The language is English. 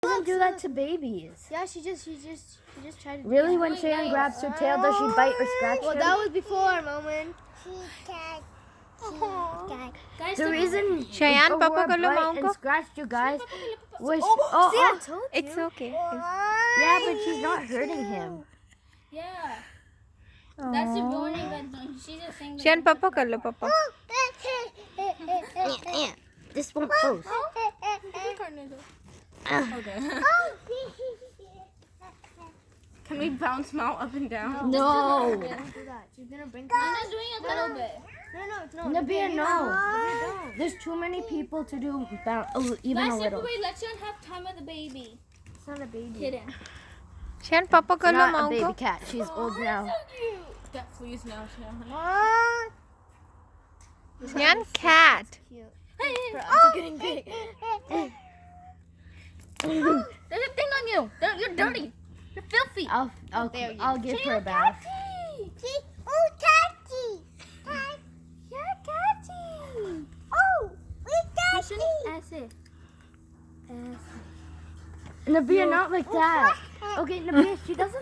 Doesn't do that to babies. Yeah, she just tried to. Really, when Sharon grabs her tail, does she bite or scratch Well, him? that was before, Moment. Guys, The reason Shayan, Aurora Papa Kalo bite maung and ko? scratched you guys was See, I told you. It's okay. yeah, but she's not hurting him. Yeah. That's the warning that she's just saying that. Shayan, Papa kar lo, Papa. This won't close. Okay. Can we bounce Mount up and down? No. Don't do that. She's gonna bring. I'm just doing a little bit. No. Nabia, no. Don't. There's too many people to do even Guys, a little. separate. Let Shayan have time with the baby. It's not a baby. Kitten. Shayan, Papa kar lo Not a maung baby ko? cat. She's old now. So cute. That fleas now, Shayan, cat. Cute. Hey, I'm getting big. there's a thing on you. You're dirty. You're filthy. I'll give her a bath. ऐसे. Nabia, not like that. Okay, Nabia, she doesn't